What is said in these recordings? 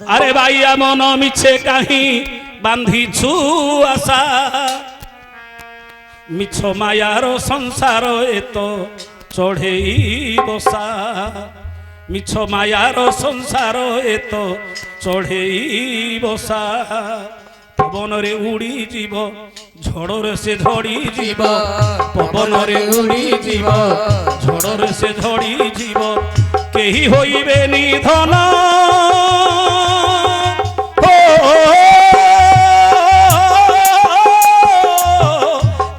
আরে ভাইয়া মন মিছে কাহি বাঁধিছু আশা মিছ মায়ার সংসার এত চড়েই বসা মিছ মায়ার সংসার এত চড়েই বসা পবনরে উড়ি যাব ঝড়রে সে ঝড়ি যাব পবনরে উড়ি যাব ঝড়রে সে ঝড়ি যাব কেহি হইবে নিধন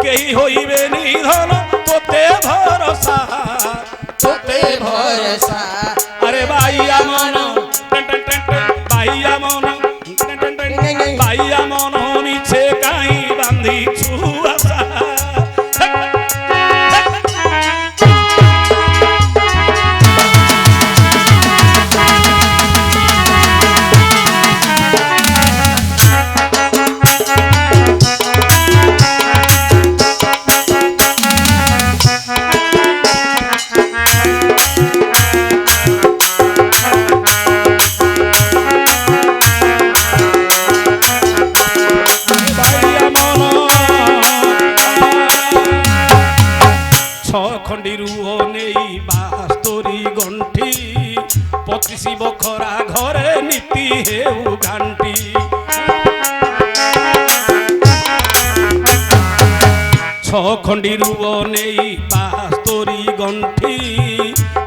কেহি হইবে নিধন তোতে ভরসা আরে ভাইয়া মন ভাইয়া মন ভাইয়া মন মিছে কাহি বাঁধিছু আশা খণ্ডিরু নেই বাস্তরি গণ্ঠি 25 বখরা ঘরে নীতি হেউ ঘান্টি খণ্ডিরু নেই বাস্তরি গণ্ঠি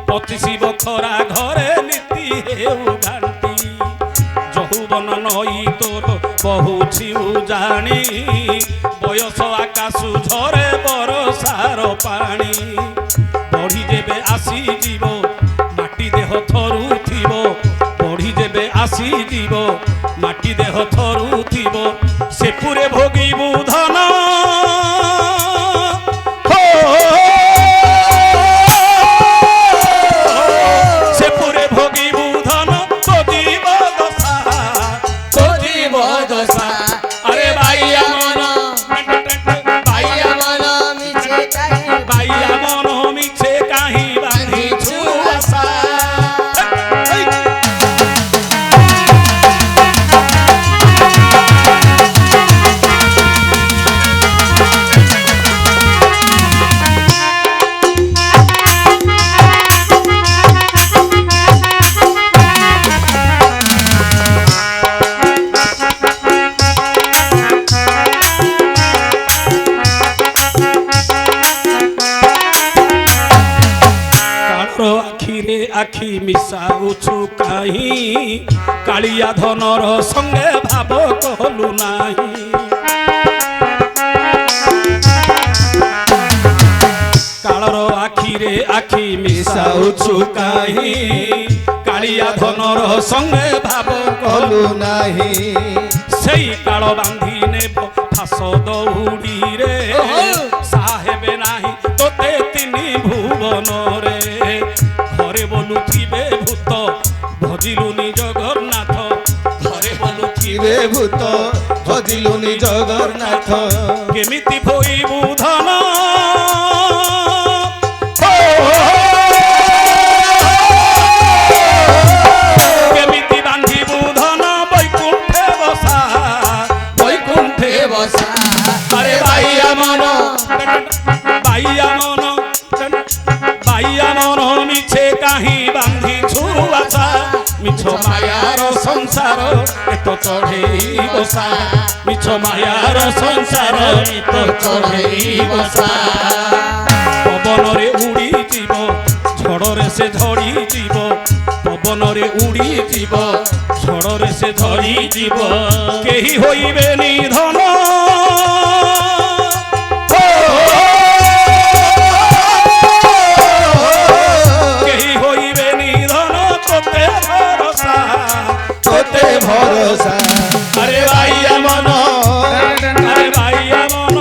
25 বখরা ঘরে নীতি হেউ ঘান্টি যৌবন নই তোর বহুছিউ জানি বয়স আকাশু ঝরে বরসার পানি বড়ি যেবে আসি যাব মাটি দেহ থরু থিব বড়ি যেবে আসি যাব মাটি দেহ থরু থিব সে পুরে ভোগিবু ধন সে পুরে ভোগিবু ধন তোজিব দশা তোজিব দশা আরে ভাইয়া মন ভাইয়া মন মিছে কাহি বাঁধিছু আশা আখিরে আখি মিশাউছু কাহি কালিয়া ধনর সঙ্গে ভাব কহলু নাহি কালর আখিরে আখি মিশাউছু কাহি কালিয়া ধনর সঙ্গে ভাব কহলু নাহি সেই কাল বাঁধি নেব ফাঁস দৌড়ি রে সাহেবে নাহি তোতে তিনি ভুবনরে ঘরে বলুথিবে ভূত ভজিলুনি জগন্নাথ ঘরে বলুথিবে ভূত ভজিলুনি জগন্নাথ কেমিতি ভইবু ধন কেমিতি বাঁধিবু ধন বৈকুণ্ঠে বসা বৈকুণ্ঠে বসা আরে ভাইয়া মন ভাইয়া মন ভাইয়া মন মিছে কাহি বাঁধিছু আশা মিছ মায়ার সংসার এত চড়েই বসা মিছ মায়ার সংসার এত চড়েই বসা পবনরে উড়ি যাব ঝড়রে সে ঝড়ি যাব পবনরে উড়ি যাব ঝড়রে সে ঝড়ি যাব কেহি হইবে নিধন তোতে ভরসা আরে ভাইয়া মন আরে ভাইয়া মন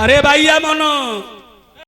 আরে ভাইয়া